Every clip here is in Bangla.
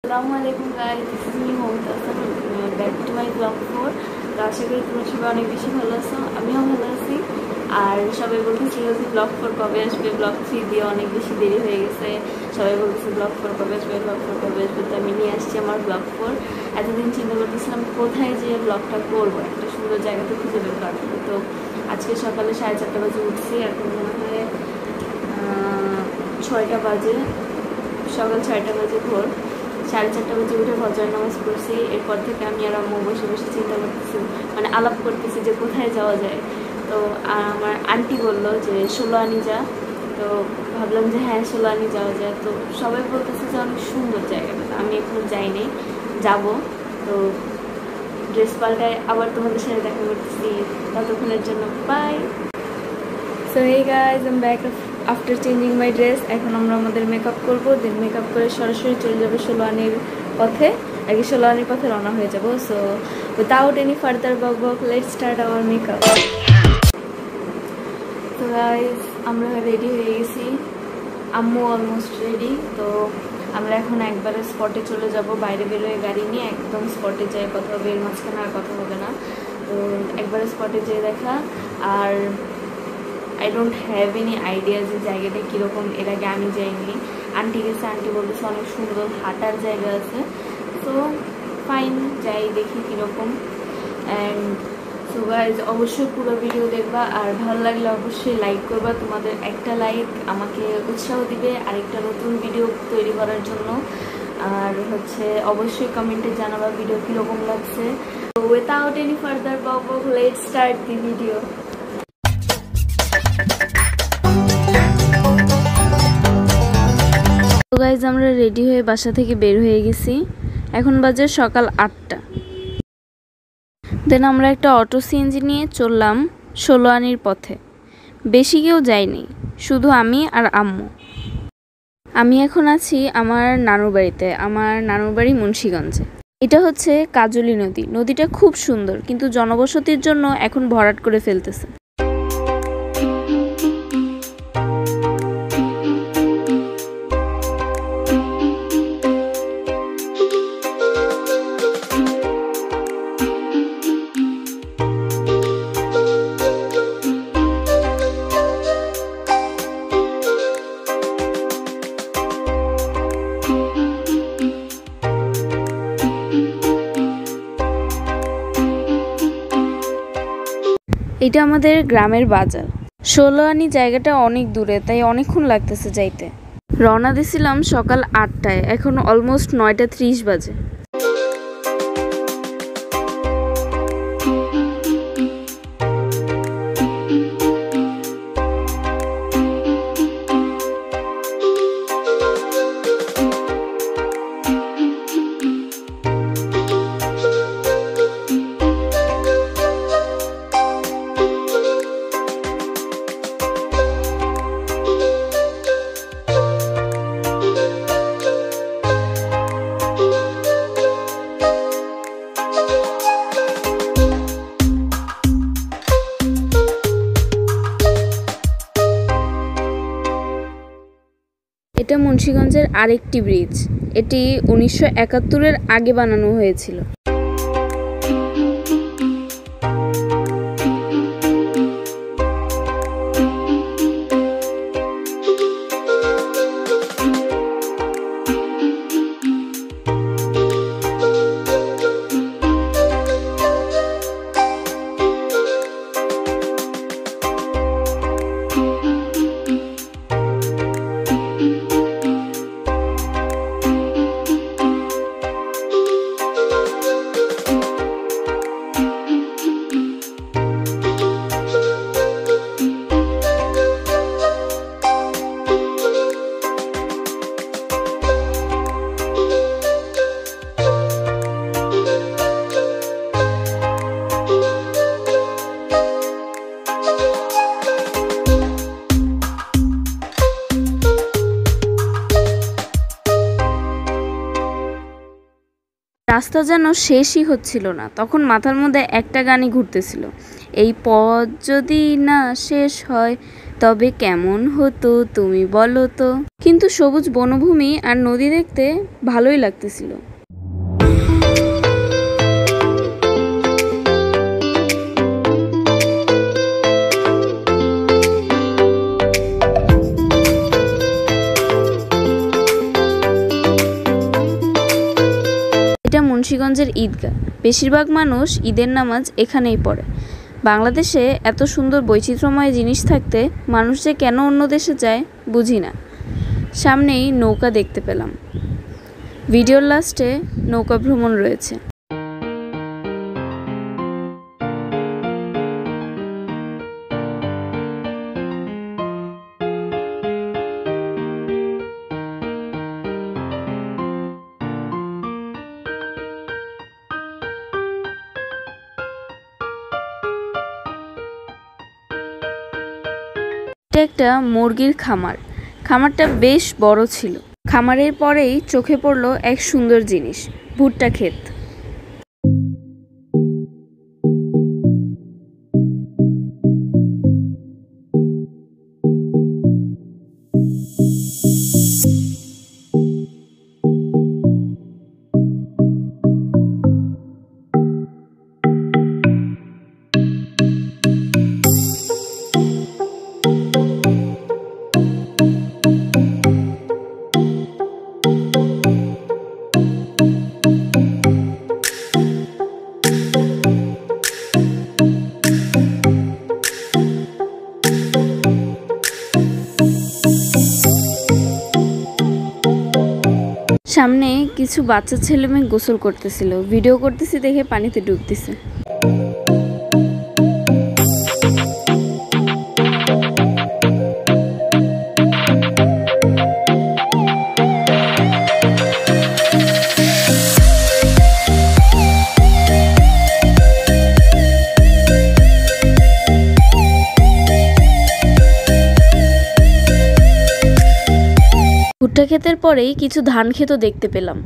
আসসালামুআলাইকুম guys, this is me Mumtaz back to my blog 4। তো আশা করি তোমরা সবাই অনেক বেশি ভালো আছো, আমিও ভালো আছি। আর সবাই বলতেছিল যে ব্লগ 4 কবে আসবে, ব্লগ 3 দিয়ে অনেক বেশি দেরি হয়ে গেছে। সবাই বলতেছে ব্লগ 4 কবে আসবে, ব্লগ 4 কবে আসবে। তো আমি নিয়ে আসছি আমার ব্লগ 4। এতদিন চিন্তা করতেছিলাম কোথায় যে ব্লগটা করবো, একটা সুন্দর জায়গাতে খুঁজে বের করার জন্য। তো আজকে সকালে 4:30 বাজে উঠছি, এখন মনে হয় 6টা বাজে, সকাল 6টা বাজে ভোর। 4:30 বাজে উঠে ফজর নামাজ পড়ছি। এরপর থেকে আমি আর আম্মু বসে বসে চিন্তা করতেছি, মানে আলাপ করতেছি যে কোথায় যাওয়া যায়। তো আমার আন্টি বললো যে 16 আনি যা। তো ভাবলাম যে হ্যাঁ 16 আনি যাওয়া যায়। তো সবাই বলতেছে যে অনেক সুন্দর জায়গাটা, আমি এখনো যাইনি, যাব। তো ড্রেস পাল্টায় আবার তোমাদের সাথে দেখা করতেছি, ততক্ষণের জন্য bye. So hey guys, I am back after changing my dress. এখন আমরা আমাদের মেকআপ করবো, দেন মেকআপ করে সরাসরি চলে যাবো 16 আনির পথে, আর কি 16 আনির পথে রওনা হয়ে যাবো। সো উইদাউট এনি ফার্দার বক লেটস স্টার্ট আওয়ার মেকআপ। তো গাইজ, আমরা রেডি হয়ে গেছি, আম্মু অলমোস্ট রেডি। তো আমরা এখন একবারে স্পটে চলে যাব, বাইরে বেরোয় গাড়ি নিয়ে একদম স্পটে যাই, কথা হবে, এর মাঝখানে আর কথা হবে না। তো একবারে স্পটে যেয়ে দেখা। আর I don't have any idea যে জায়গাটা কীরকম, এর আগে আমি যাইনি। আন্টি গেছে, আন্টি বলতেছে অনেক সুন্দর হাঁটার জায়গা আছে। তো ফাইন, যাই দেখি কীরকম। অ্যান্ড সো গাইজ, অবশ্যই পুরো ভিডিও দেখবা, আর ভালো লাগলে অবশ্যই লাইক করবা। তোমাদের একটা লাইক আমাকে উৎসাহ দিবে আরেকটা নতুন ভিডিও তৈরি করার জন্য। আর অবশ্যই কমেন্টে জানাবা ভিডিও কীরকম লাগছে। তো উইথাউট এনি ফার্দার বক লেটস স্টার্ট দি ভিডিও। তো গাইজ, আমরা রেডি হয়ে বাসা থেকে বের হয়ে গেছি, এখন বাজে সকাল 8টা। দেন আমরা একটা অটো সিএনজি নিয়ে চললাম 16 আনির পথে। বেশি কেউ যায়নি, শুধু আমি আর আম্মু। আমি এখন আছি আমার নানুর বাড়িতে, আমার নানুর বাড়ি মুন্সিগঞ্জে। এটা হচ্ছে কাজলি নদী, নদীটা খুব সুন্দর, কিন্তু জনবসতির জন্য এখন ভরাট করে ফেলতেছে। এটা আমাদের গ্রামের বাজার। 16 আনি জায়গাটা অনেক দূরে, তাই অনেকক্ষণ লাগতেছে যাইতে। রওনা দিছিলাম সকাল 8টায়, এখন অলমোস্ট 9:30 বাজে। এটা মুন্সিগঞ্জের আরেকটি ব্রিজ, এটি 1971-এর আগে বানানো হয়েছিল। রাস্তা যেন শেষই হচ্ছিল না, তখন মাথার মধ্যে একটা গানই ঘুরতেছিল, এই পথ যদি না শেষ হয় তবে কেমন হতো তুমি বলো তো। কিন্তু সবুজ বনভূমি আর নদী দেখতে ভালোই লাগতেছিল। এটা মুন্সিগঞ্জের ঈদগাহ। বেশিরভাগ মানুষ ঈদের নামাজ এখানেই পড়ে। বাংলাদেশে এত সুন্দর বৈচিত্র্যময় জিনিস থাকতে মানুষ যে কেন অন্য দেশে যায় বুঝি না। সামনেই নৌকা দেখতে পেলাম। ভিডিওর লাস্টে নৌকা ভ্রমণ রয়েছে। এটা একটা মুরগির খামার। খামারটা বেশ বড় ছিল। খামারের পরেই চোখে পড়লো এক সুন্দর জিনিস, ভুট্টা ক্ষেত। সামনে কিছু বাচ্চা ছেলে মেয়ে গোসল করতেছিল। ভিডিও করতেছি দেখে পানিতে ডুব দিছে। ভুট্টা ক্ষেতের পরেই কিছু ধান ক্ষেতও দেখতে পেলাম।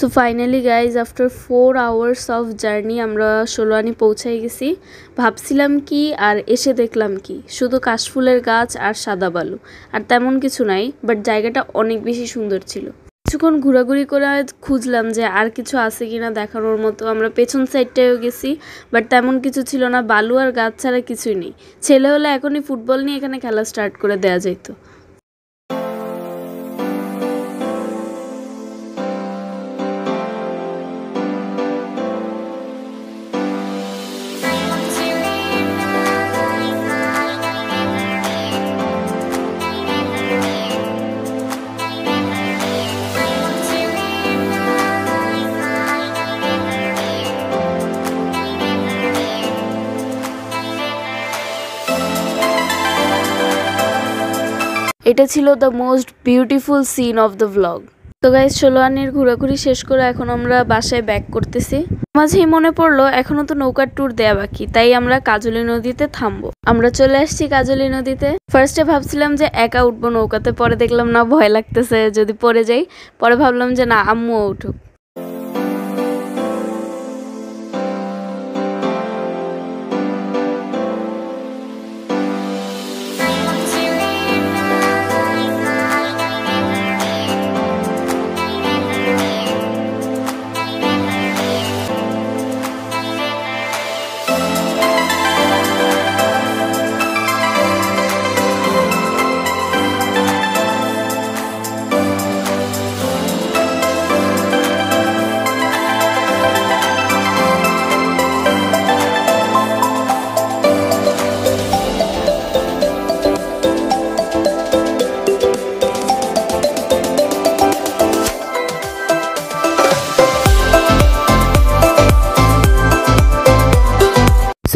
So finally guys after 4 hours of journey আমরা ষোলোয়ানি পৌঁছাই গেছি। ভাবছিলাম কি আর এসে দেখলাম কি, শুধু কাশফুলের গাছ আর সাদা বালু, আর তেমন কিছু নাই। বাট জায়গাটা অনেক বেশি সুন্দর ছিল। কিছুক্ষণ ঘোরাঘুরি করে খুঁজলাম যে আর কিছু আছে কিনা দেখানোর মতো। আমরা পেছন সাইডটাও গেছি, বাট তেমন কিছু ছিল না। বালু আর গাছ ছাড়া কিছুই নেই। ছেলে হলে এখনই ফুটবল নিয়ে এখানে খেলা স্টার্ট করে দেওয়া যেত। এটা ছিল the most beautiful scene of the vlog. তো গাইজ ষোলোয়ানির ঘোরাঘুরি শেষ করে এখন আমরা বাসায় ব্যাক করতেছি। মাঝেই মনে পড়লো এখনো তো নৌকার ট্যুর দেয়া বাকি, তাই আমরা কাজলি নদীতে থামবো। আমরা চলে আসছি কাজলি নদীতে। ফার্স্টে ভাবছিলাম যে একা উঠবো নৌকাতে, পরে দেখলাম না ভয় লাগতেছে যদি পড়ে যাই। পরে ভাবলাম যে না, আম্মুও উঠুক।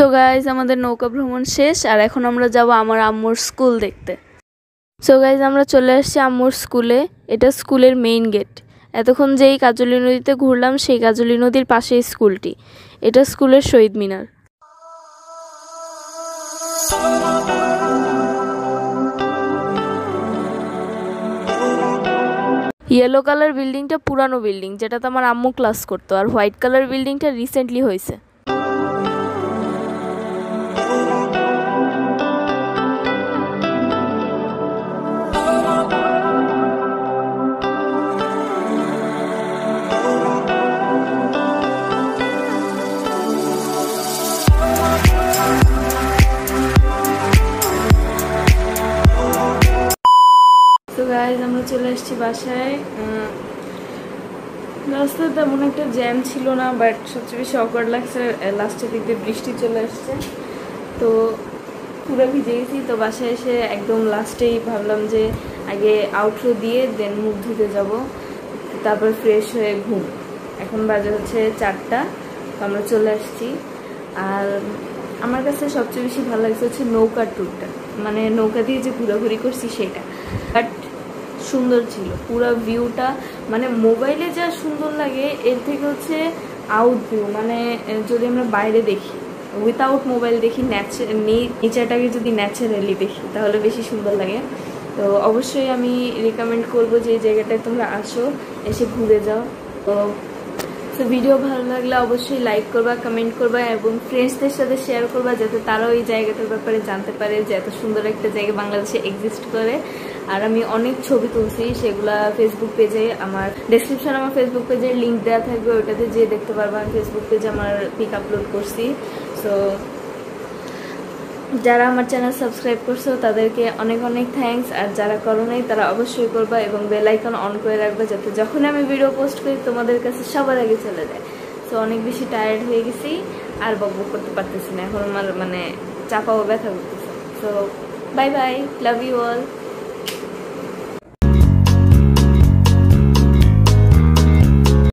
সো গাইজ আমাদের নৌকা ভ্রমণ শেষ, আর এখন আমরা যাব আমার আম্মুর স্কুল দেখতে। সো গাইজ আমরা চলে আসছি আম্মুর স্কুলে। এটা স্কুলের মেইন গেট। এতক্ষণ যেই কাজলী নদীতে ঘুরলাম সেই কাজলী নদীর পাশেই স্কুলটি। এটা স্কুলের শহীদ মিনার। ইয়েলো কালার বিল্ডিংটা পুরানো বিল্ডিং, যেটাতে আমার আম্মু ক্লাস করতো, আর হোয়াইট কালার বিল্ডিংটা রিসেন্টলি হয়েছে। তো গাইজ আমরা চলে এসেছি বাসায়। রাস্তায় তেমন একটা জ্যাম ছিল না, বাট সবচেয়ে বেশি অকওয়ার্ড লাগছে লাস্টের দিক দিয়ে বৃষ্টি চলে আসছে, তো পুরো ভিজে গেছি। তো বাসায় এসে একদম লাস্টেই ভাবলাম যে আগে আউটরো দিয়ে দেন মুখ ধুতে যাব, তারপর ফ্রেশ হয়ে ঘুম। এখন বাজে হচ্ছে 4টা, তো আমরা চলে আসছি। আর আমার কাছে সবচেয়ে বেশি ভালো লাগছে হচ্ছে নৌকার ট্যুরটা, মানে নৌকা দিয়ে যে ঘোরাঘুরি করছি সেটা। বাট সুন্দর ছিল পুরো ভিউটা, মানে মোবাইলে যা সুন্দর লাগে এর থেকে হচ্ছে আউট ভিউ, মানে যদি আমরা বাইরে দেখি উইথাউট মোবাইল দেখি, নেচারটাকে যদি ন্যাচারালি দেখি তাহলে বেশি সুন্দর লাগে। তো অবশ্যই আমি রিকমেন্ড করবো যে এই জায়গাটায় তোমরা আসো, এসে ঘুরে যাও। তো ভিডিও ভালো লাগলে অবশ্যই লাইক করবা, কমেন্ট করবা এবং ফ্রেন্ডসদের সাথে শেয়ার করবা, যাতে তারাও এই জায়গাটার ব্যাপারে জানতে পারে যে এত সুন্দর একটা জায়গা বাংলাদেশে এক্সিস্ট করে। আর আমি অনেক ছবি তুলছি, সেগুলা ফেসবুক পেজে, আমার ডেসক্রিপশনে আমার ফেসবুক পেজের লিঙ্ক দেওয়া থাকবে, ওইটাতে যেয়ে দেখতে পারবা। আমি ফেসবুক পেজে আমার পিক আপলোড করছি। সো যারা আমার চ্যানেল সাবস্ক্রাইব করছো তাদেরকে অনেক অনেক থ্যাঙ্কস, আর যারা করো নাই তারা অবশ্যই করবা এবং বেল আইকন অন করে রাখবা, যাতে যখন আমি ভিডিও পোস্ট করি তোমাদের কাছে সবার আগে চলে যায়। সো অনেক বেশি টায়ার্ড হয়ে গেছি, আর বকবক করতে পারতেছি না, এখন আমার মানে চাপাও ব্যথা করতেছে। So bye bye, love you all.